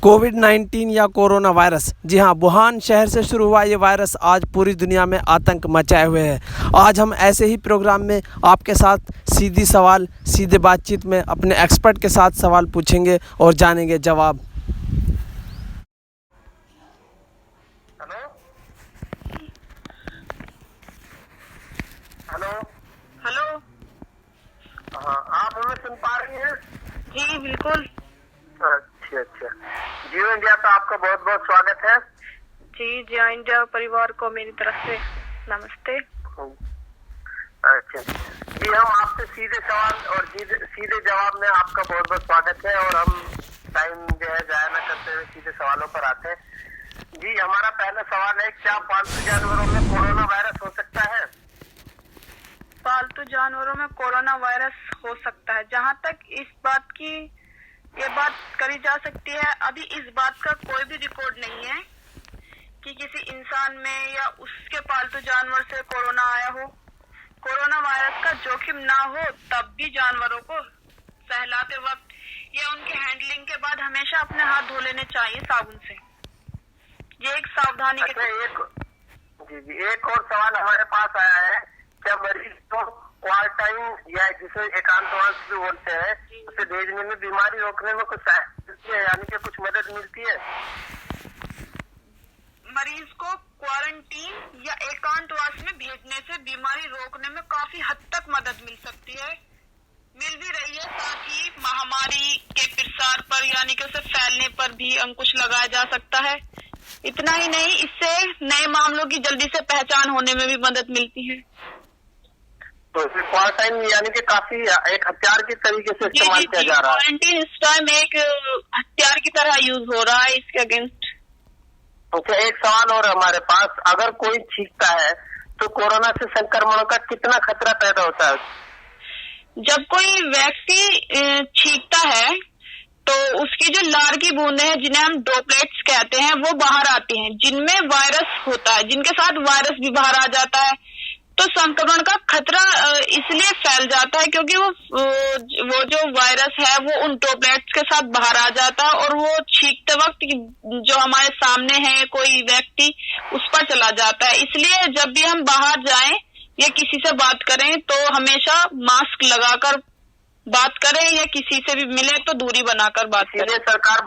कोविड-19 या corona virus, जी हाँ, Wuhan शहर से शुरू हुआ ये वायरस आज पूरी दुनिया में आतंक मचाए हुए है। आज हम ऐसे ही प्रोग्राम में आपके साथ सीधे बातचीत में अपने एक्सपर्ट के साथ सवाल पूछेंगे और जानेंगे जवाब। Hello hello hello. हाँ, आप हमें सुन पा रही हैं? जी बिल्कुल। अच्छा। जियो इंडिया का आपका बहुत बहुत स्वागत है। जी जियो इंडिया परिवार को मेरी तरफ से नमस्ते। अच्छा जी, हम आपसे सीधे सवाल और सीधे जवाब में आपका बहुत बहुत स्वागत है और हम टाइम जो है जाया न करते हुए सीधे सवालों पर आते हैं। जी, हमारा पहला सवाल है, क्या पालतू जानवरों में कोरोना वायरस हो सकता है? पालतू जानवरों में कोरोना वायरस हो सकता है। जहां तक ये बात करी जा सकती है, अभी इस बात का कोई भी रिकॉर्ड नहीं है कि किसी इंसान में या उसके पालतू जानवर से कोरोना आया हो। कोरोना वायरस का जोखिम ना हो तब भी जानवरों को सहलाते वक्त या उनके हैंडलिंग के बाद हमेशा अपने हाथ धो लेने चाहिए साबुन से। ये एक सावधानी के एक और सवाल हमारे पास आया है, क्या मरीज को क्वारंटाइन या जिसे एकांतवास भी बोलते हैं उसे भेजने में बीमारी रोकने में कुछ सहायता मिलती है, यानी कि कुछ मदद मिलती है? मरीज को क्वारंटीन या एकांतवास में भेजने से बीमारी रोकने में काफी हद तक मदद मिल सकती है, मिल भी रही है। साथ ही महामारी के प्रसार पर यानी कि उसे फैलने पर भी अंकुश लगाया जा सकता है। इतना ही नहीं, इससे नए मामलों की जल्दी से पहचान होने में भी मदद मिलती है। तो क्वारंटाइन यानी कि काफी एक हथियार के तरीके से इस्तेमाल किया जा रहा है। क्वारंटीन इस टाइम एक हथियार की तरह यूज हो रहा है इसके अगेंस्ट। अच्छा, एक सवाल और हमारे पास, अगर कोई छींकता है तो कोरोना से संक्रमण का कितना खतरा पैदा होता है? जब कोई व्यक्ति छींकता है तो उसकी जो लार की बूंदें हैं, जिन्हें हम ड्रॉपलेट्स कहते हैं, वो बाहर आती हैं, जिनमें वायरस होता है, जिनके साथ वायरस भी बाहर आ जाता है। तो संक्रमण का खतरा इसलिए फैल जाता है क्योंकि वो जो वायरस है वो उन ड्रॉपलेट्स के साथ बाहर आ जाता है और वो छींकते वक्त जो हमारे सामने है कोई व्यक्ति, उस पर चला जाता है। इसलिए जब भी हम बाहर जाएं या किसी से बात करें तो हमेशा मास्क लगाकर बात करें या किसी से भी मिले तो दूरी बनाकर बात करें। इसीलिए सरकार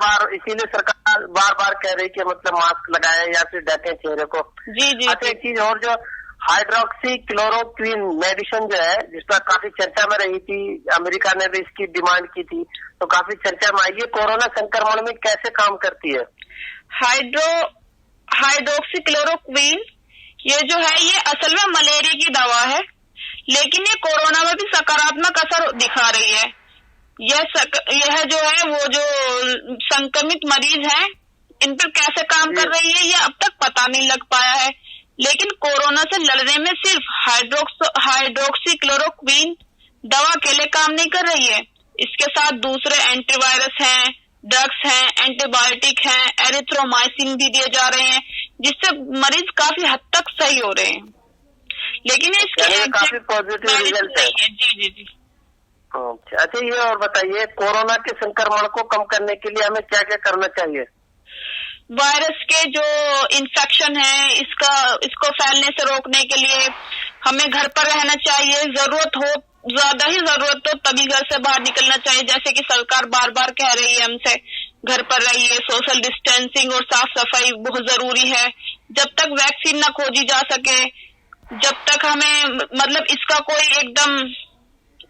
बार बार कह रही है कि मतलब मास्क लगाए या फिर ढके चेहरे को। जी। अच्छा, एक चीज और, जो हाइड्रोक्सी क्लोरोक्विन मेडिसिन जो है, जिसका काफी चर्चा में रही थी, अमेरिका ने भी इसकी डिमांड की थी, तो काफी चर्चा में आई है। कोरोना संक्रमण में कैसे काम करती है? हाइड्रोक्सी क्लोरोक्विन ये जो है ये असल में मलेरिया की दवा है, लेकिन ये कोरोना में भी सकारात्मक असर दिखा रही है। यह जो है वो जो संक्रमित मरीज हैं, इन पर कैसे काम कर रही है ये अब तक पता नहीं लग पाया है। लेकिन कोरोना से लड़ने में सिर्फ हाइड्रोक्सी क्लोरोक्विन दवा अकेले काम नहीं कर रही है। इसके साथ दूसरे एंटीवायरस हैं, ड्रग्स हैं, एंटीबायोटिक हैं, एरिथ्रोमाइसिन भी दिए जा रहे हैं, जिससे मरीज काफी हद तक सही हो रहे हैं। लेकिन इसके काफी पॉजिटिव रिजल्ट है। जी। अच्छा, ये और बताइए, कोरोना के संक्रमण को कम करने के लिए हमें क्या क्या करना चाहिए? वायरस के जो इन्फेक्शन है इसको फैलने से रोकने के लिए हमें घर पर रहना चाहिए। ज्यादा ही जरूरत हो तभी घर से बाहर निकलना चाहिए। जैसे कि सरकार बार बार कह रही है हमसे, घर पर रहिए, सोशल डिस्टेंसिंग और साफ सफाई बहुत जरूरी है। जब तक वैक्सीन न खोजी जा सके, जब तक हमें मतलब इसका कोई एकदम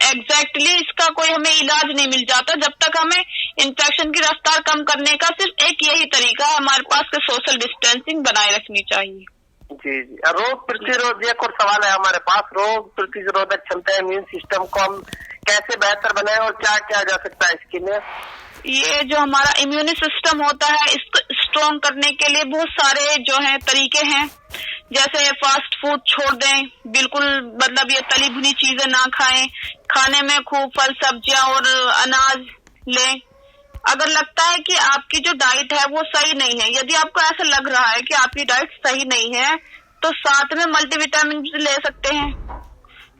एग्जैक्टली इसका कोई हमें इलाज नहीं मिल जाता, जब तक हमें इन्फेक्शन की रफ्तार कम करने का सिर्फ एक यही तरीका है हमारे पास कि सोशल डिस्टेंसिंग बनाए रखनी चाहिए। जी। रोग प्रतिरोधक और सवाल है हमारे पास, रोग प्रतिरोधक क्षमता, इम्यून सिस्टम को हम कैसे बेहतर बनाए और क्या किया जा सकता है इसके लिए? ये जो हमारा इम्यून सिस्टम होता है, इसको स्ट्रॉन्ग करने के लिए बहुत सारे जो है तरीके हैं। जैसे फास्ट फूड छोड़ दें, बिल्कुल मतलब ये तली भुनी चीजें ना खाएं, खाने में खूब फल सब्जियां और अनाज लें। अगर लगता है कि आपकी जो डाइट है वो सही नहीं है, यदि आपको ऐसा लग रहा है कि आपकी डाइट सही नहीं है, तो साथ में मल्टीविटामिन ले सकते हैं,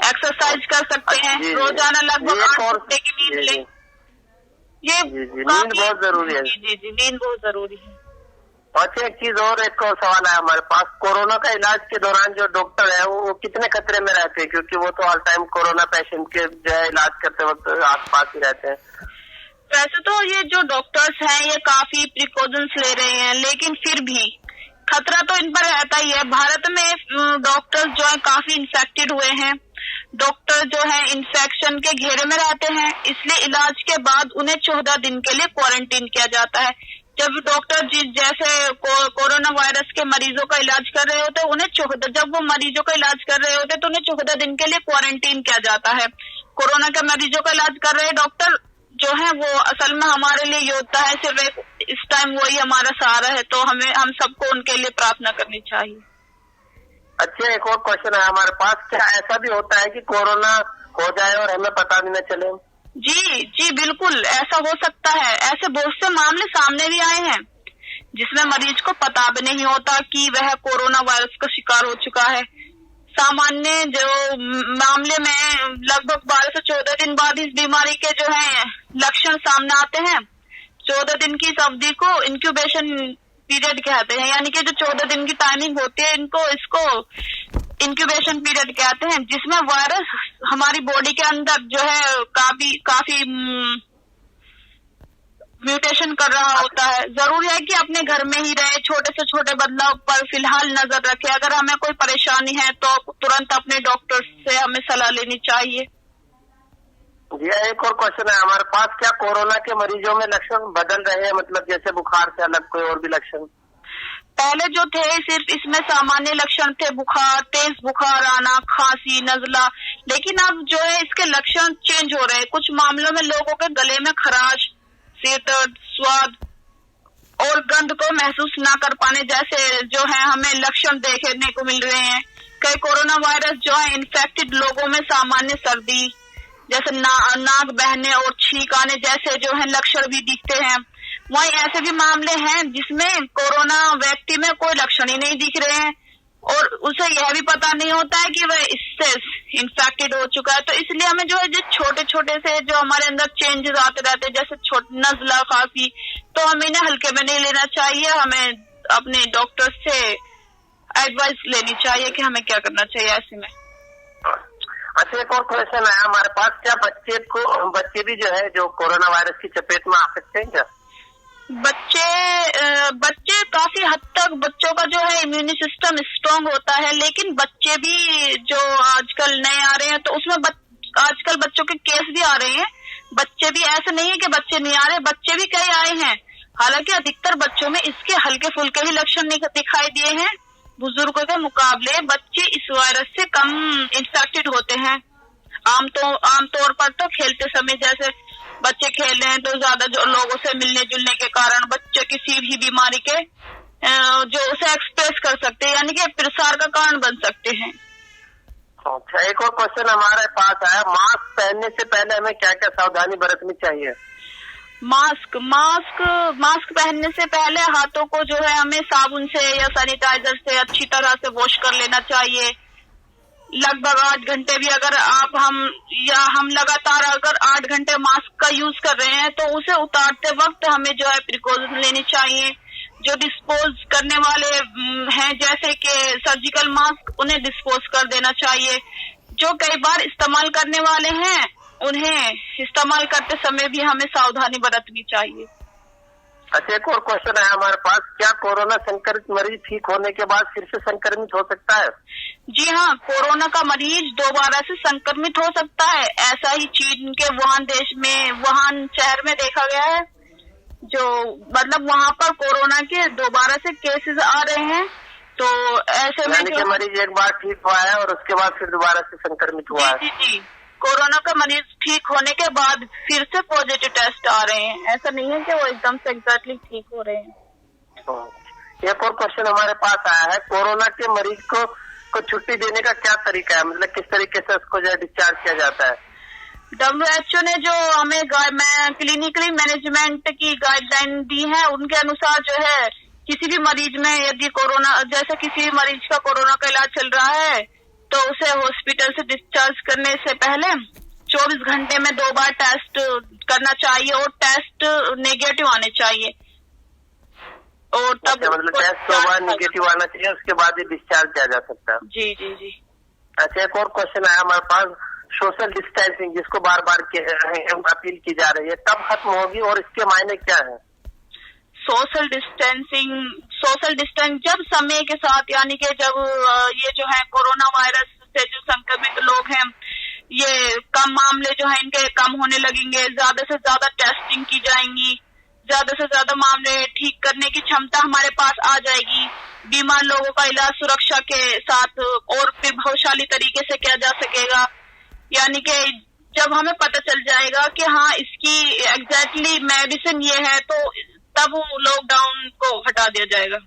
एक्सरसाइज कर सकते हैं, रोजाना लगभग 8 घंटे की नींद लें। ये नींद बहुत जरूरी है। जी, नींद बहुत जरूरी है। अच्छा, एक चीज और, एक सवाल है हमारे पास, कोरोना का इलाज के दौरान जो डॉक्टर है वो कितने खतरे में रहते हैं, क्योंकि वो तो ऑल टाइम कोरोना पेशेंट के जो है इलाज करते वक्त आसपास ही रहते हैं। वैसे तो ये जो डॉक्टर्स हैं ये काफी प्रिकॉशंस ले रहे हैं, लेकिन फिर भी खतरा तो इन पर रहता ही है। भारत में डॉक्टर्स जो है काफी इन्फेक्टेड हुए हैं, डॉक्टर जो है इन्फेक्शन के घेरे में रहते हैं, इसलिए इलाज के बाद उन्हें 14 दिन के लिए क्वारंटीन किया जाता है। जब डॉक्टर जैसे कोरोना वायरस के मरीजों का इलाज कर रहे होते उन्हें 14, जब वो मरीजों का इलाज कर रहे होते तो उन्हें 14 दिन के लिए क्वारंटीन किया जाता है। कोरोना के मरीजों का इलाज कर रहे डॉक्टर जो है वो असल में हमारे लिए योद्धा है, सिर्फ इस टाइम वही हमारा सहारा है, तो हम सबको उनके लिए प्रार्थना करनी चाहिए। अच्छा, एक और क्वेश्चन है हमारे पास, क्या ऐसा भी होता है कि कोरोना हो जाए और हमें पता भी न चले? जी बिल्कुल ऐसा हो सकता है। ऐसे बहुत से मामले सामने भी आए हैं जिसमें मरीज को पता भी नहीं होता कि वह कोरोना वायरस का शिकार हो चुका है। सामान्य जो मामले में लगभग 12 से 14 दिन बाद इस बीमारी के जो है लक्षण सामने आते हैं। 14 दिन की इस अवधि को इंक्यूबेशन पीरियड कहते हैं, यानी कि जो 14 दिन की टाइमिंग होती है इसको इंक्यूबेशन पीरियड कहते हैं, जिसमें वायरस हमारी बॉडी के अंदर जो है काफी म्यूटेशन कर रहा होता है। जरूरी है कि अपने घर में ही रहे, छोटे से छोटे बदलाव पर फिलहाल नजर रखे। अगर हमें कोई परेशानी है तो तुरंत अपने डॉक्टर से हमें सलाह लेनी चाहिए। जी, एक और क्वेश्चन है हमारे पास, क्या कोरोना के मरीजों में लक्षण बदल रहे हैं, मतलब जैसे बुखार से अलग कोई और भी लक्षण? पहले जो थे सिर्फ इसमें सामान्य लक्षण थे, बुखार, तेज बुखार आना, खांसी, नजला, लेकिन अब जो है इसके लक्षण चेंज हो रहे हैं। कुछ मामलों में लोगों के गले में खराश, सिर दर्द, स्वाद और गंध को महसूस न कर पाने जैसे जो है हमें लक्षण देखने को मिल रहे हैं। कई कोरोना वायरस जो है इन्फेक्टेड लोगों में सामान्य सर्दी जैसे नाक बहने और छींक आने जैसे जो है लक्षण भी दिखते हैं। वहीं ऐसे भी मामले हैं जिसमें कोरोना व्यक्ति में कोई लक्षण ही नहीं दिख रहे हैं और उसे यह भी पता नहीं होता है कि वह इससे इन्फेक्टेड हो चुका है। तो इसलिए हमें जो है जो छोटे छोटे से जो हमारे अंदर चेंजेस आते रहते हैं, जैसे नजला, खांसी, तो हमें इन्हें हल्के में नहीं लेना चाहिए। हमें अपने डॉक्टर से एडवाइस लेनी चाहिए कि हमें क्या करना चाहिए ऐसे में। अच्छा, एक और क्वेश्चन है हमारे पास, क्या बच्चे भी जो है जो कोरोना वायरस की चपेट में आ सकते हैं क्या? बच्चे काफी हद तक बच्चों का जो है इम्यूनी सिस्टम स्ट्रांग होता है, लेकिन बच्चे भी जो आजकल नए आ रहे हैं तो उसमें आजकल बच्चों के केस भी आ रहे हैं। बच्चे भी, ऐसे नहीं है कि बच्चे नहीं आ रहे, बच्चे भी कई आए हैं। हालांकि अधिकतर बच्चों में इसके हल्के फुल्के ही लक्षण दिखाई दिए हैं। बुजुर्गों के मुकाबले बच्चे इस वायरस से कम इन्फेक्टेड होते हैं। आमतौर पर तो खेलते समय जैसे बच्चे खेल रहे हैं तो ज्यादा जो लोगों से मिलने जुलने के कारण बच्चे किसी भी बीमारी के जो उसे एक्सप्रेस कर सकते हैं, यानी कि प्रसार का कारण बन सकते हैं। अच्छा, एक और क्वेश्चन हमारे पास है, मास्क पहनने से पहले हमें क्या क्या सावधानी बरतनी चाहिए? मास्क पहनने से पहले हाथों को जो है हमें साबुन से या सैनिटाइजर से अच्छी तरह से वॉश कर लेना चाहिए। लगभग 8 घंटे भी अगर हम लगातार अगर 8 घंटे मास्क का यूज कर रहे हैं तो उसे उतारते वक्त हमें जो है प्रिकॉशन लेनी चाहिए। जो डिस्पोज करने वाले हैं जैसे कि सर्जिकल मास्क, उन्हें डिस्पोज कर देना चाहिए। जो कई बार इस्तेमाल करने वाले हैं उन्हें इस्तेमाल करते समय भी हमें सावधानी बरतनी चाहिए। अच्छा, एक और क्वेश्चन है हमारे पास, क्या कोरोना संक्रमित मरीज ठीक होने के बाद फिर से संक्रमित हो सकता है? जी हाँ, कोरोना का मरीज दोबारा से संक्रमित हो सकता है। ऐसा ही चीन के वुहान शहर में देखा गया है, जो मतलब वहाँ पर कोरोना के दोबारा से केसेस आ रहे हैं। तो ऐसे में यानी कि मरीज एक बार ठीक हुआ है और उसके बाद फिर दोबारा से संक्रमित हुआ है? जी, कोरोना का मरीज ठीक होने के बाद फिर से पॉजिटिव टेस्ट आ रहे हैं। ऐसा नहीं है कि वो एकदम से एग्जैक्टली ठीक हो रहे हैं। एक और क्वेश्चन हमारे पास आया है, कोरोना के मरीज को छुट्टी देने का क्या तरीका है, मतलब किस तरीके से उसको जो है डिस्चार्ज किया जाता है? WHO ने जो हमें क्लिनिकली मैनेजमेंट की गाइडलाइन दी है उनके अनुसार जो है किसी भी मरीज में यदि जैसे किसी मरीज का कोरोना का इलाज चल रहा है तो उसे हॉस्पिटल से डिस्चार्ज करने से पहले 24 घंटे में 2 बार टेस्ट करना चाहिए और टेस्ट नेगेटिव आने चाहिए। और तब मतलब टेस्ट 2 बार नेगेटिव आना चाहिए, उसके बाद ही डिस्चार्ज किया जा सकता है। जी जी जी। अच्छा, एक और क्वेश्चन आया हमारे पास, सोशल डिस्टेंसिंग जिसको बार बार अपील की जा रही है, कब खत्म होगी और इसके मायने क्या है? सोशल डिस्टेंस जब समय के साथ, यानी कि जब ये जो है कोरोना वायरस से जो संक्रमित लोग हैं, ये कम मामले जो है इनके कम होने लगेंगे, ज्यादा से ज्यादा टेस्टिंग की जाएंगी, ज्यादा से ज्यादा मामले ठीक करने की क्षमता हमारे पास आ जाएगी, बीमार लोगों का इलाज सुरक्षा के साथ और प्रभावशाली तरीके से किया जा सकेगा। यानी कि जब हमें पता चल जाएगा कि हाँ इसकी एग्जैक्टली मेडिसिन ये है, तो तब लॉकडाउन को हटा दिया जाएगा।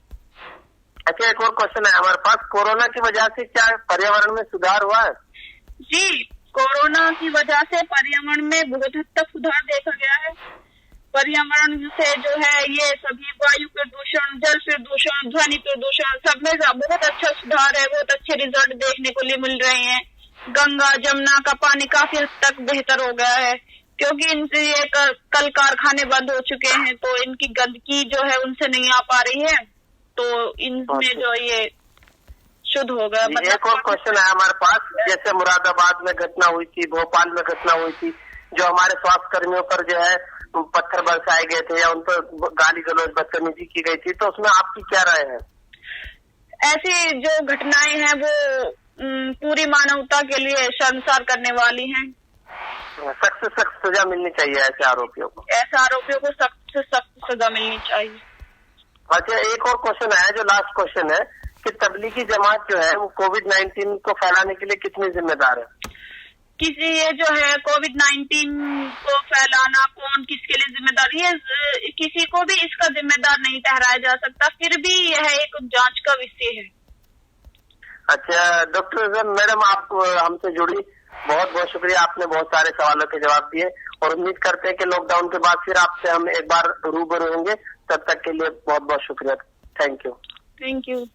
अच्छा, एक और क्वेश्चन है हमारे पास, कोरोना की वजह से क्या पर्यावरण में सुधार हुआ है? जी, कोरोना की वजह से पर्यावरण में बहुत हद तक सुधार देखा गया है। पर्यावरण से जो है ये सभी वायु प्रदूषण, जल प्रदूषण, ध्वनि प्रदूषण, सब में बहुत अच्छा सुधार है, बहुत अच्छे रिजल्ट देखने को मिल रहे हैं। गंगा जमुना का पानी काफी हद तक बेहतर हो गया है, क्योंकि इनसे ये कल कारखाने बंद हो चुके हैं, तो इनकी गंदगी जो है उनसे नहीं आ पा रही है, तो इनमें जो ये शुद्ध हो गया। एक और क्वेश्चन है हमारे पास, जैसे मुरादाबाद में घटना हुई थी, भोपाल में घटना हुई थी, जो हमारे स्वास्थ्य कर्मियों पर जो है पत्थर बरसाए गए थे या उन पर गाली गलौज बदतमीजी की गई थी, तो उसमें आपकी क्या राय है? ऐसी जो घटनाएं हैं वो पूरी मानवता के लिए शर्मसार करने वाली हैं। सख्त से सख्त सजा मिलनी चाहिए ऐसे आरोपियों को। ऐसे आरोपियों को सख्त से सख्त सजा मिलनी चाहिए। अच्छा, एक और क्वेश्चन है जो लास्ट क्वेश्चन है कि तबलीगी जमात जो है वो कोविड-19 को फैलाने के लिए कितनी जिम्मेदार है? ये जो है कोविड-19 को फैलाना कौन किसके लिए जिम्मेदार है, किसी को भी इसका जिम्मेदार नहीं ठहराया जा सकता, फिर भी यह एक जांच का विषय है। अच्छा डॉक्टर मैडम, आप हमसे जुड़ी, बहुत बहुत शुक्रिया, आपने बहुत सारे सवालों के जवाब दिए और उम्मीद करते हैं कि लॉकडाउन के बाद फिर आपसे हम एक बार रूबरू होंगे। तब तक के लिए बहुत बहुत शुक्रिया। Thank you.